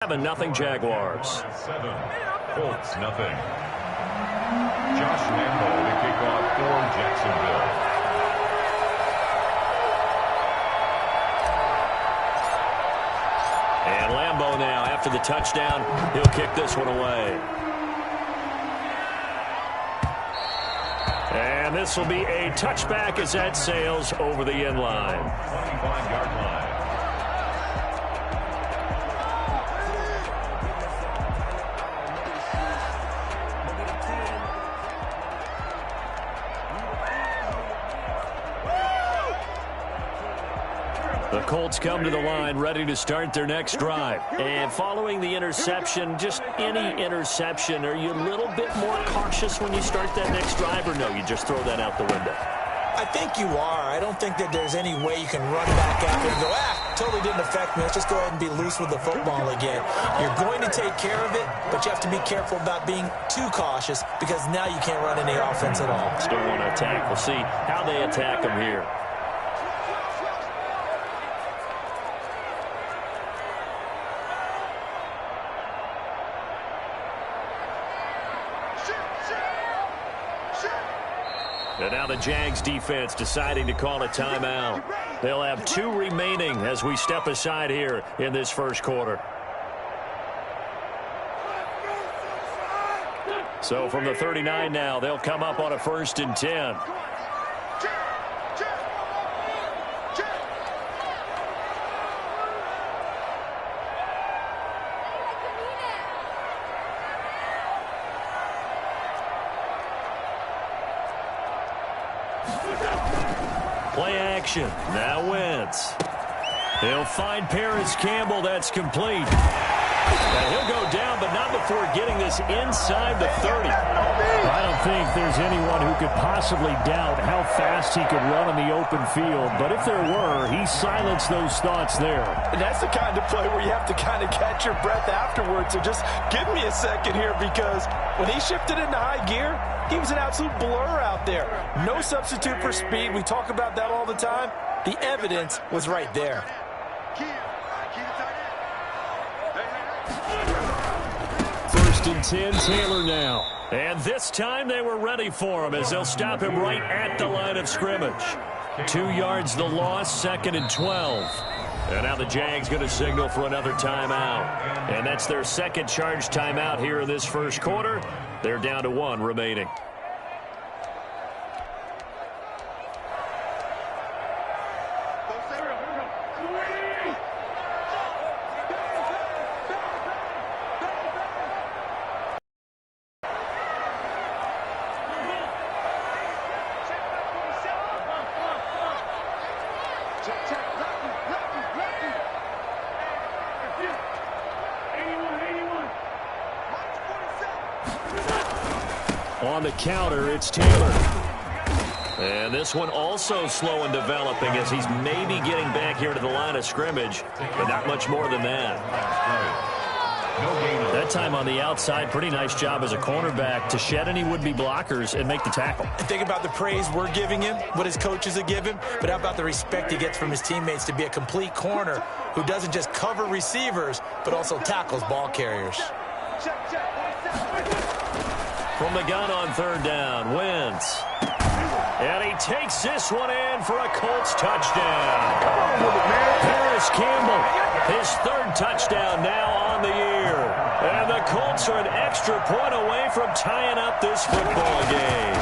7-0 Jaguars. 7, Colts nothing. Josh Lambo to kick off for Jacksonville. And Lambo now, after the touchdown, he'll kick this one away. And this will be a touchback as that sails over the end line. 25-yard line. The Colts come to the line ready to start their next drive. And following the interception, just any interception, are you a little bit more cautious when you start that next drive, or no, you just throw that out the window? I think you are. I don't think that there's any way you can run back after and go, totally didn't affect me. Let's just go ahead and be loose with the football again. You're going to take care of it, but you have to be careful about being too cautious because now you can't run any offense at all. Still want to attack. We'll see how they attack them here. And now the Jags defense deciding to call a timeout. They'll have 2 remaining as we step aside here in this first quarter. So from the 39 now, they'll come up on a 1st and 10. Play action. Now Wentz. He'll find Paris Campbell. That's complete. And he'll go down, but not before getting this inside the 30. I don't think there's anyone who could possibly doubt how fast he could run on the open field. But if there were, he silenced those thoughts there. And that's the kind of play where you have to kind of catch your breath afterwards. So just give me a second here, because when he shifted into high gear, he was an absolute blur out there. No substitute for speed. We talk about that all the time. The evidence was right there. 1st and 10, Taylor now. And this time they were ready for him as they'll stop him right at the line of scrimmage. 2 yards the loss, 2nd and 12. And now the Jags going to signal for another timeout. And that's their second charge timeout here in this first quarter. They're down to 1 remaining. On the counter, it's Taylor. And this one also slow in developing as he's maybe getting back here to the line of scrimmage, but not much more than that. That time on the outside, pretty nice job as a cornerback to shed any would-be blockers and make the tackle. And think about the praise we're giving him, what his coaches have given him, but how about the respect he gets from his teammates to be a complete corner who doesn't just cover receivers, but also tackles ball carriers. From the gun on 3rd down, Wentz. And he takes this one in for a Colts touchdown. Paris Campbell, his 3rd touchdown now on the year. And the Colts are an extra point away from tying up this football game.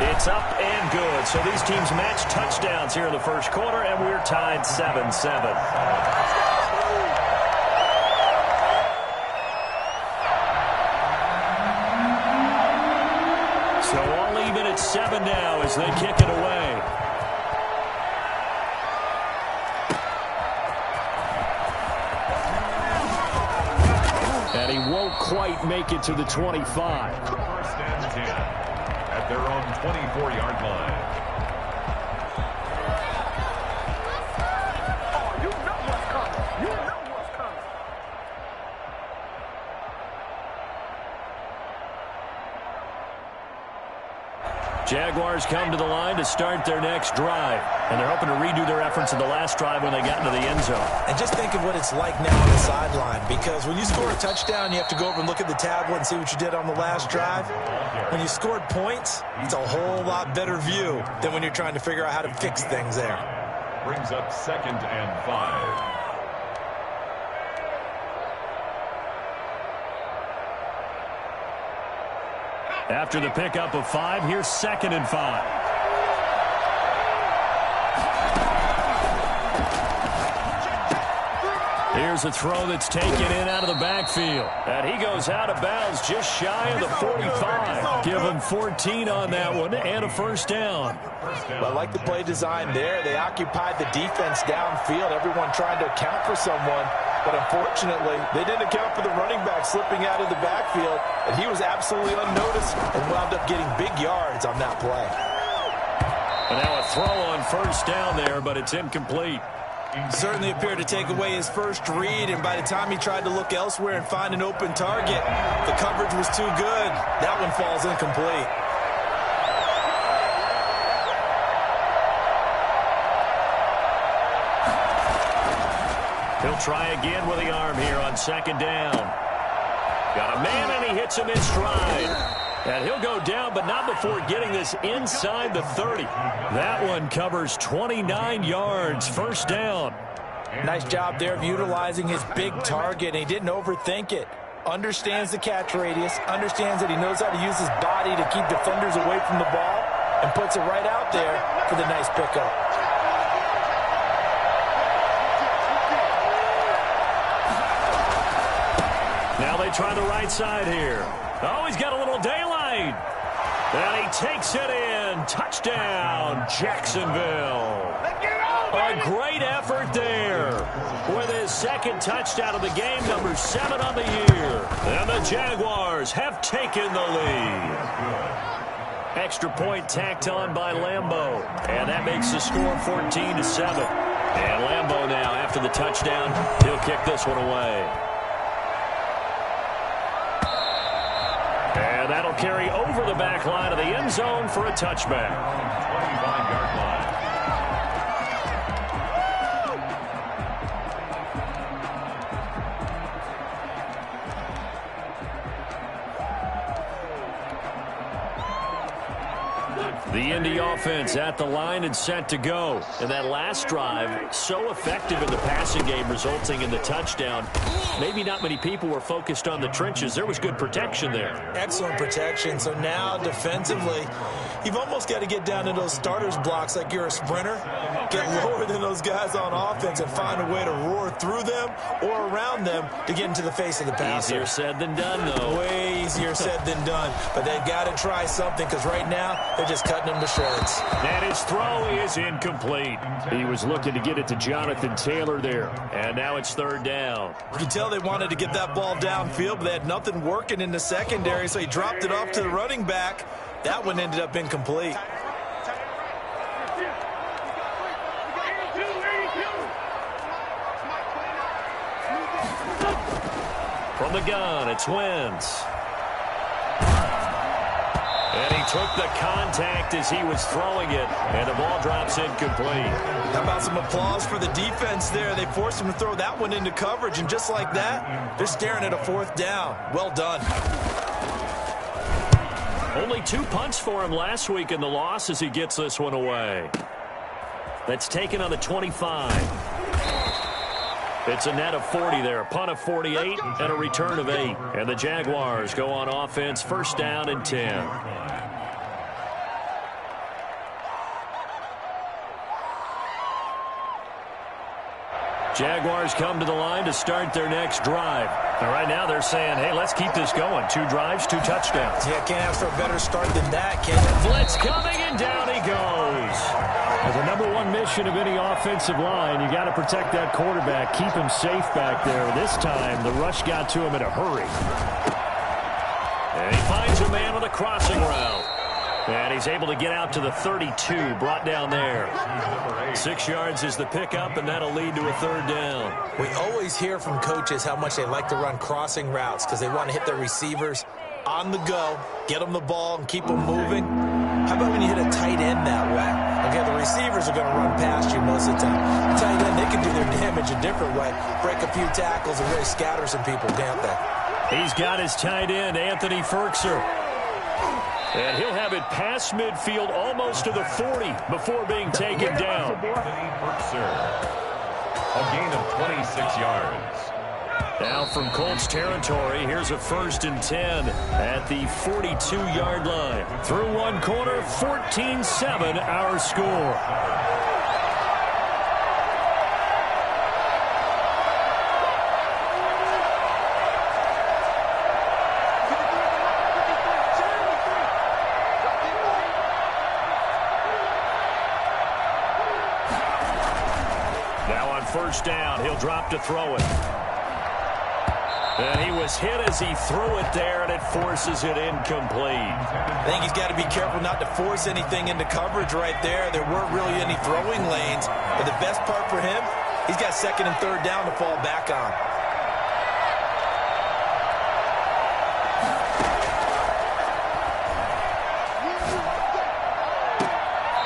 It's up and good. So these teams match touchdowns here in the first quarter, and we're tied 7-7. So all even at 7 now as they kick it away. And he won't quite make it to the 25. 1st and 10 at their own 24-yard line. Jaguars come to the line to start their next drive. And they're hoping to redo their efforts in the last drive when they got into the end zone. And just think of what it's like now on the sideline, because when you score a touchdown, you have to go over and look at the tablet and see what you did on the last drive. When you scored points, it's a whole lot better view than when you're trying to figure out how to fix things there. Brings up 2nd and 5. After the pickup of 5, here's 2nd and 5. Here's a throw that's taken in out of the backfield. And he goes out of bounds just shy of the 45. Give him 14 on that one and a first down. Well, I like the play design there. They occupied the defense downfield, everyone trying to account for someone. But unfortunately, they didn't account for the running back slipping out of the backfield, and he was absolutely unnoticed and wound up getting big yards on that play. And now a throw on first down there, but it's incomplete. Certainly appeared to take away his first read, and by the time he tried to look elsewhere and find an open target, the coverage was too good. That one falls incomplete. He'll try again with the arm here on 2nd down. Got a man, and he hits him in stride. And he'll go down, but not before getting this inside the 30. That one covers 29 yards. First down. Nice job there of utilizing his big target, and he didn't overthink it. Understands the catch radius, understands that he knows how to use his body to keep defenders away from the ball, and puts it right out there for the nice pickup. Now they try the right side here. Oh, he's got a little daylight. And he takes it in. Touchdown, Jacksonville. A great effort there with his 2nd touchdown of the game, number 7 on the year. And the Jaguars have taken the lead. Extra point tacked on by Lambeau. And that makes the score 14-7. And Lambeau now, after the touchdown, he'll kick this one away. And that'll carry over the back line of the end zone for a touchback. 25-yard line. The Indy offense at the line and set to go. And that last drive, so effective in the passing game, resulting in the touchdown. Maybe not many people were focused on the trenches. There was good protection there. Excellent protection. So now defensively, you've almost got to get down to those starters blocks like you're a sprinter. Get lower than those guys on offense and find a way to roar through them or around them to get into the face of the passer. Easier said than done, though. Way easier said than done. But they've got to try something, because right now they're just cutting them to shreds. And his throw is incomplete. He was looking to get it to Jonathan Taylor there. And now it's 3rd down. You can tell they wanted to get that ball downfield, but they had nothing working in the secondary, so he dropped it off to the running back. That one ended up incomplete. From the gun, it's Wentz. And he took the contact as he was throwing it, and the ball drops incomplete. How about some applause for the defense there? They forced him to throw that one into coverage, and just like that, they're staring at a 4th down. Well done. Only 2 punts for him last week in the loss as he gets this one away. That's taken on the 25. It's a net of 40 there, a punt of 48, and a return of 8. And the Jaguars go on offense, 1st down and 10. Jaguars come to the line to start their next drive. And right now they're saying, hey, let's keep this going. 2 drives, 2 touchdowns. Yeah, can't ask for a better start than that, can you? Blitz coming, and down he goes. As the number 1 mission of any offensive line, you got to protect that quarterback, keep him safe back there. This time, the rush got to him in a hurry. And he finds a man on the crossing route. And he's able to get out to the 32, brought down there. 6 yards is the pickup, and that'll lead to a 3rd down. We always hear from coaches how much they like to run crossing routes because they want to hit their receivers on the go, get them the ball, and keep them moving. How about when you hit a tight end that way? Okay, the receivers are going to run past you most of the time. The tight end, they can do their damage a different way. Break a few tackles and really scatter some people, can't they? He's got his tight end, Anthony Ferkser. And he'll have it past midfield almost to the 40 before being taken down. Anthony Ferkser. A gain of 26 yards. Now from Colts territory, here's a 1st and 10 at the 42-yard line. Through one quarter, 14-7 our score. Now on 1st down, he'll drop to throw it. And he was hit as he threw it there, and it forces it incomplete. I think he's got to be careful not to force anything into coverage right there. There weren't really any throwing lanes. But the best part for him, he's got 2nd and 3rd down to fall back on.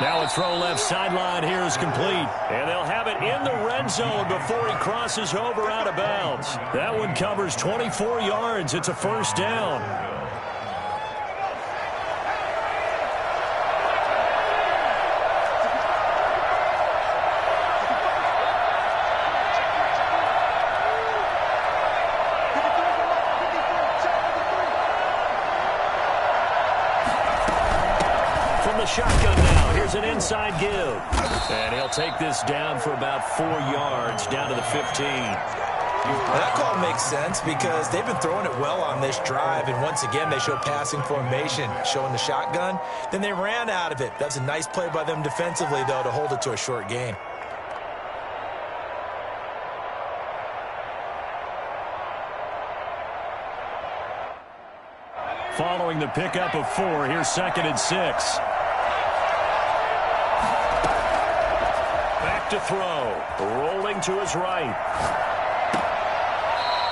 Now a throw left sideline here is complete. And they'll have it in the red zone before he crosses over out of bounds. That one covers 24 yards. It's a 1st down. From the shotgun now, here's an inside give. And he'll take this down for about 4 yards, down to the 15. That call makes sense because they've been throwing it well on this drive, and once again they show passing formation, showing the shotgun. Then they ran out of it. That's a nice play by them defensively, though, to hold it to a short gain. Following the pickup of 4, here's 2nd and 6. Back to throw. Rolling to his right.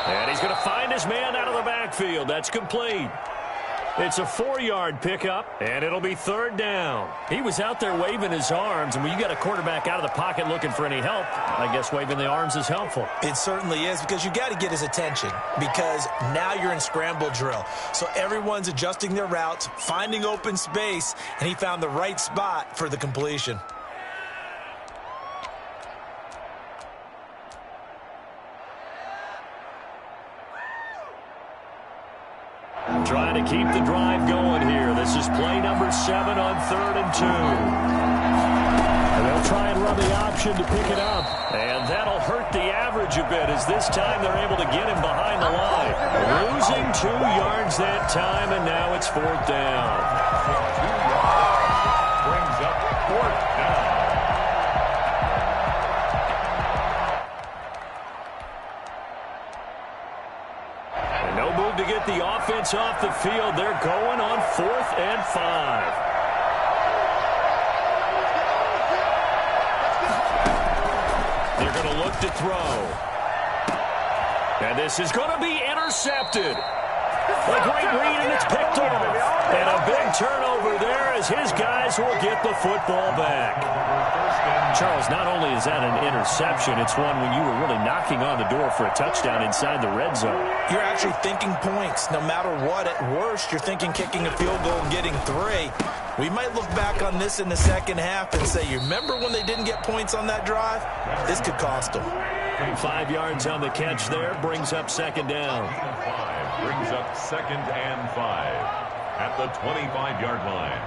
And he's going to find his man out of the backfield. That's complete. It's a 4-yard pickup, and it'll be 3rd down. He was out there waving his arms, and when you got a quarterback out of the pocket looking for any help, I guess waving the arms is helpful. It certainly is, because you got to get his attention, because now you're in scramble drill. So everyone's adjusting their routes, finding open space, and he found the right spot for the completion. Trying to keep the drive going here. This is play number 7 on 3rd and 2. And they'll try and run the option to pick it up. And that'll hurt the average a bit, as this time they're able to get him behind the line. Losing 2 yards that time, and now it's 4th down. 2 yards brings up 4th down. To get the offense off the field, they're going on 4th and 5. They're going to look to throw. And this is going to be intercepted. A great read, and it's picked off. And a big turnover there as his guys will get the football back. Charles, not only is that an interception, it's one when you were really knocking on the door for a touchdown inside the red zone. You're actually thinking points. No matter what, at worst, you're thinking kicking a field goal and getting 3. We might look back on this in the second half and say, you remember when they didn't get points on that drive? This could cost them. 5 yards on the catch there, brings up 2nd down. Brings up 2nd and 5 at the 25-yard line.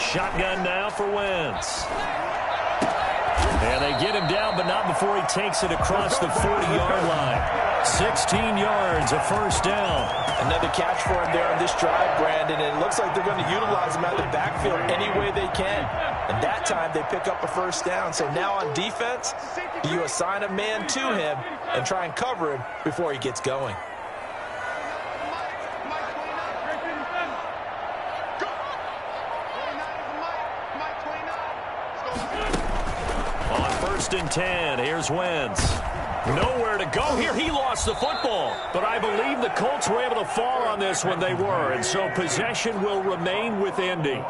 Shotgun now for Wentz. And they get him down, but not before he takes it across the 40-yard line. 16 yards, a 1st down. Another catch for him there on this drive, Brandon, and it looks like they're going to utilize him out of the backfield any way they can. And that time they pick up a 1st down. So now on defense, you assign a man to him and try and cover him before he gets going. first and 10. Here's Wentz. Nowhere to go here. He lost the football. But I believe the Colts were able to fall on this when they were. And so possession will remain with Indy.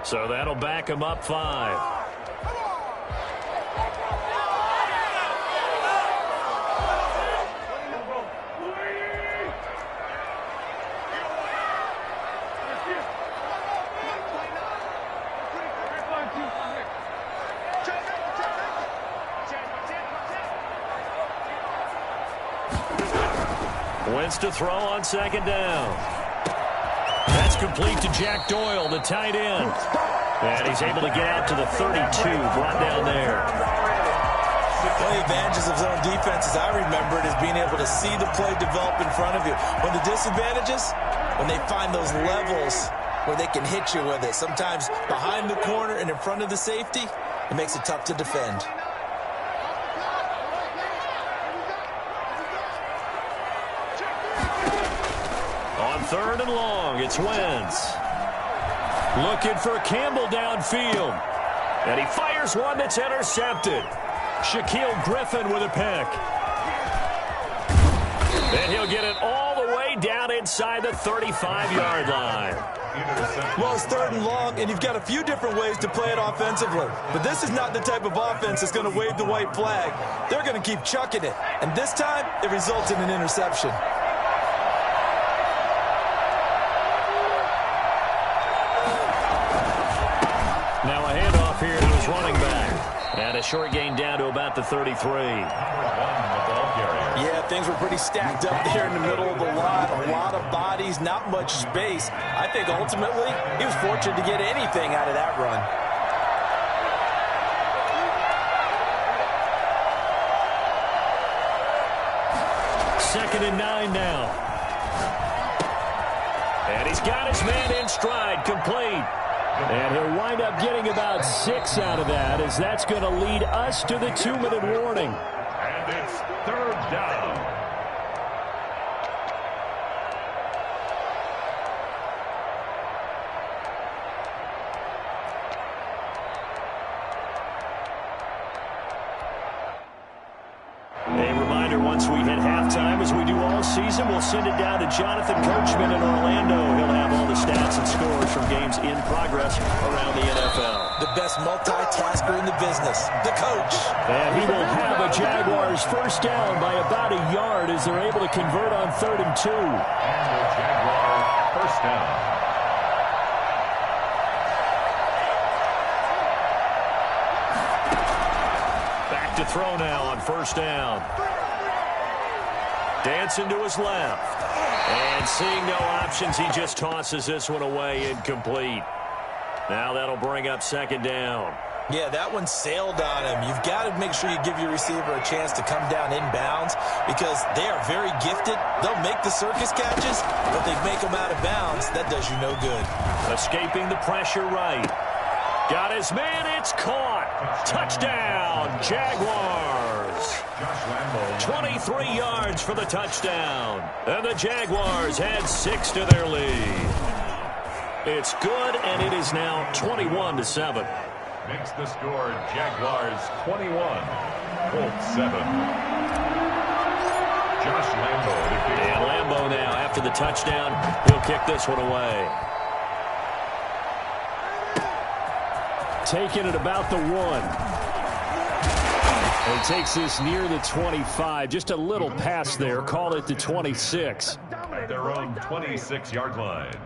So that'll back him up 5. Wentz to throw on second down. That's complete to Jack Doyle, the tight end. And he's able to get out to the 32, brought down there. One of the advantages of zone defense, as I remember it, is being able to see the play develop in front of you. When the disadvantages, when they find those levels where they can hit you with it, sometimes behind the corner and in front of the safety, it makes it tough to defend. On third and long, it's Wentz. Looking for Campbell downfield. And he fires one that's intercepted. Shaquille Griffin with a pick. And he'll get it all the way down inside the 35-yard line. Well, it's third and long, and you've got a few different ways to play it offensively. But this is not the type of offense that's going to wave the white flag. They're going to keep chucking it. And this time, it results in an interception. Now a handoff here to his running back. And a short gain down to about the 33. Yeah, things were pretty stacked up there in the middle of the lot. A lot of bodies, not much space. I think ultimately he was fortunate to get anything out of that run. Second and 9 now. And he's got his man in stride, complete. And he'll wind up getting about 6 out of that, as that's going to lead us to the 2-minute warning. And it's third down. A reminder, once we hit halftime, as we do all season, we'll send it down to Jonathan Coachman in Orlando. He'll have all the stats and scores from games in progress around the NFL. The best multitasker in the business, the coach. And he will have a Jaguars first down by about a yard as they're able to convert on 3rd and 2. And the Jaguar first down. To throw now on first down. Dancing to his left. And seeing no options, he just tosses this one away, incomplete. Now that'll bring up second down. Yeah, that one sailed on him. You've got to make sure you give your receiver a chance to come down inbounds because they are very gifted. They'll make the circus catches, but they make them out of bounds. That does you no good. Escaping the pressure right. Got his man, it's caught. Touchdown, Jaguars. 23 yards for the touchdown. And the Jaguars had 6 to their lead. It's good, and it is now 21-7. Makes the score Jaguars 21, Colts 7. Josh Lambo. And Lambo now, after the touchdown, he'll kick this one away. Taking it about the 1. And he takes this near the 25. Just a little pass there. Call it the 26. At their own 26-yard line.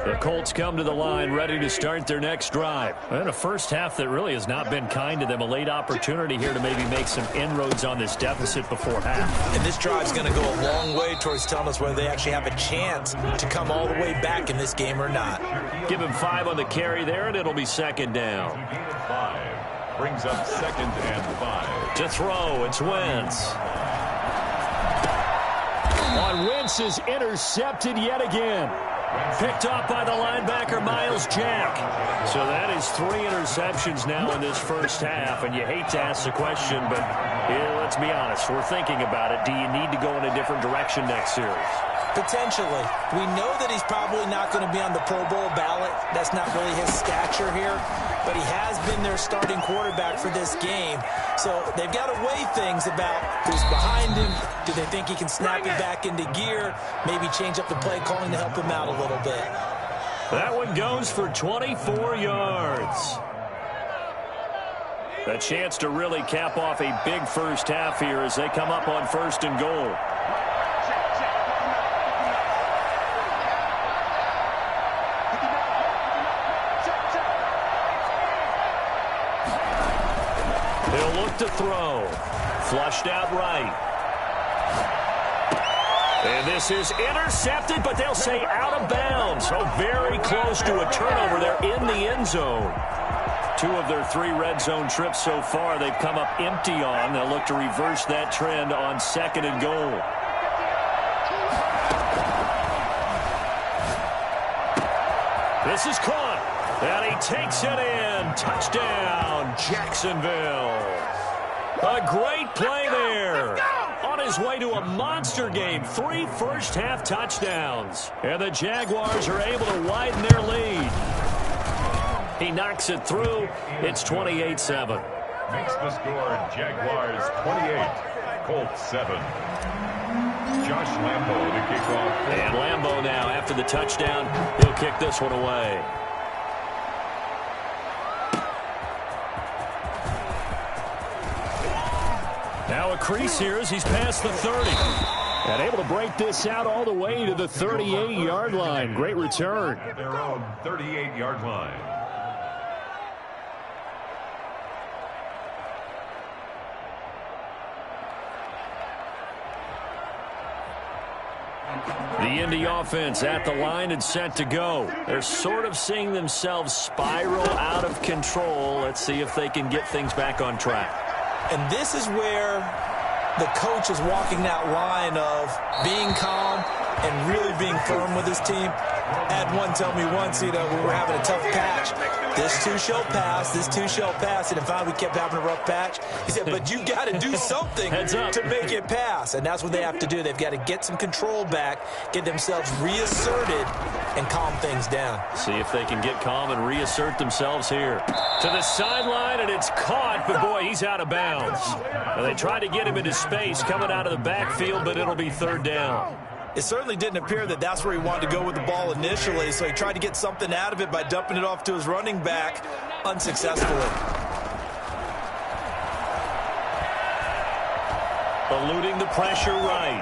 The Colts come to the line ready to start their next drive. And a first half that really has not been kind to them. A late opportunity here to maybe make some inroads on this deficit before half. And this drive's going to go a long way towards telling us whether they actually have a chance to come all the way back in this game or not. Give him 5 on the carry there, and it'll be second down. brings up 2nd and 5. To throw, it's Wentz. On Wentz is intercepted yet again. Picked off by the linebacker, Miles Jack. So that is 3 interceptions now in this first half. And you hate to ask the question, but let's be honest. We're thinking about it. Do you need to go in a different direction next series? Potentially. We know that he's probably not going to be on the Pro Bowl ballot. That's not really his stature here. But he has been their starting quarterback for this game. So they've got to weigh things about who's behind him. Do they think he can snap it back into gear? Maybe change up the play calling to help him out a little bit. That one goes for 24 yards. A chance to really cap off a big first half here as they come up on 1st and goal. He'll look to throw. Flushed out right. And this is intercepted, but they'll say out of bounds. So very close to a turnover there in the end zone. 2 of their 3 red zone trips so far they've come up empty on. They'll look to reverse that trend on 2nd and goal. This is caught. And he takes it in. Touchdown, Jacksonville. A great play there. On his way to a monster game. 3 first-half touchdowns. And the Jaguars are able to widen their lead. He knocks it through. It's 28-7. Makes the score Jaguars 28, Colts 7. Josh Lambo to kick off. And Lambo now, after the touchdown, he'll kick this one away. Now a crease here as he's past the 30. And able to break this out all the way to the 38-yard line. Great return. At their own 38-yard line. The Indy offense at the line and set to go. They're sort of seeing themselves spiral out of control. Let's see if they can get things back on track. And this is where the coach is walking that line of being calm and really being firm with his team. I had one tell me once, we were having a tough patch. This too shall pass, this too shall pass. And finally we kept having a rough patch. He said, but you got to do something to make it pass. And that's what they have to do. They've got to get some control back, get themselves reasserted, and calm things down. See if they can get calm and reassert themselves here. To the sideline, and it's caught, but boy, he's out of bounds. Well, they tried to get him into space coming out of the backfield, but it'll be 3rd down. It certainly didn't appear that that's where he wanted to go with the ball initially, so he tried to get something out of it by dumping it off to his running back unsuccessfully. Eluding the pressure right.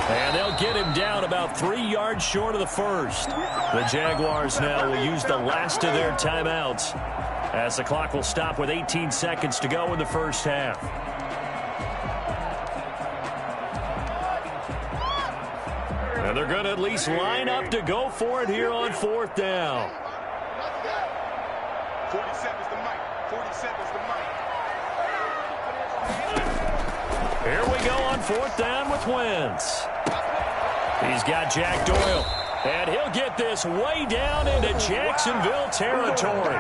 And they'll get him down about 3 yards short of the first. The Jaguars now will use the last of their timeouts as the clock will stop with 18 seconds to go in the first half. And they're going to at least line up to go for it here on 4th down. 47's the mic. 47's the mic. Here we go on 4th down with Wentz. He's got Jack Doyle. And he'll get this way down into Jacksonville territory.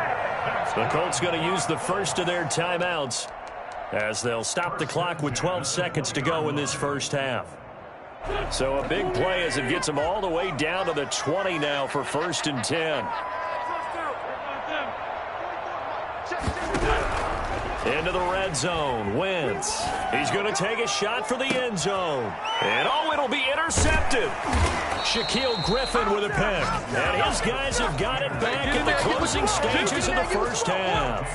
The Colts going to use the first of their timeouts as they'll stop the clock with 12 seconds to go in this first half. So a big play as it gets them all the way down to the 20 now for 1st and 10. Into the red zone. Wentz. He's going to take a shot for the end zone. And it'll be intercepted. Shaquille Griffin with a pick. And his guys have got it back in the closing stages of the first half.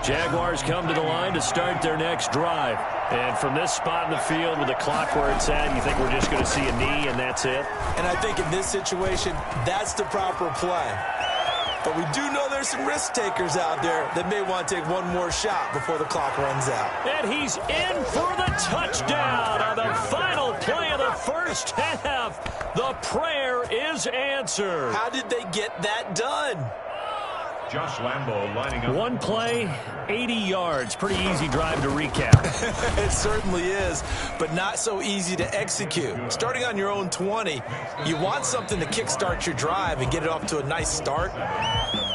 Jaguars come to the line to start their next drive. And from this spot in the field with the clock where it's at, you think we're just going to see a knee and that's it? And I think in this situation, that's the proper play. But we do know there's some risk takers out there that may want to take one more shot before the clock runs out. And he's in for the touchdown on the final play of the first half. The prayer is answered. How did they get that done? Josh Lambo lining up. One play, 80 yards. Pretty easy drive to recap. It certainly is, but not so easy to execute. Starting on your own 20, you want something to kickstart your drive and get it off to a nice start.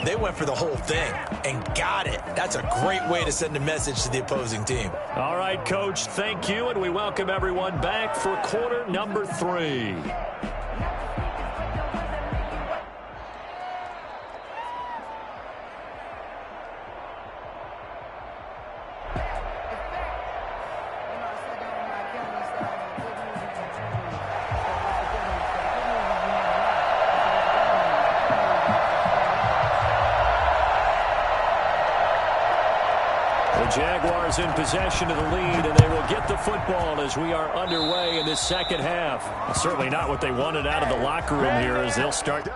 They went for the whole thing and got it. That's a great way to send a message to the opposing team. All right, Coach, thank you, and we welcome everyone back for quarter number 3. Jaguars in possession of the lead, and they will get the football as we are underway in this second half. Certainly not what they wanted out of the locker room here as they'll start.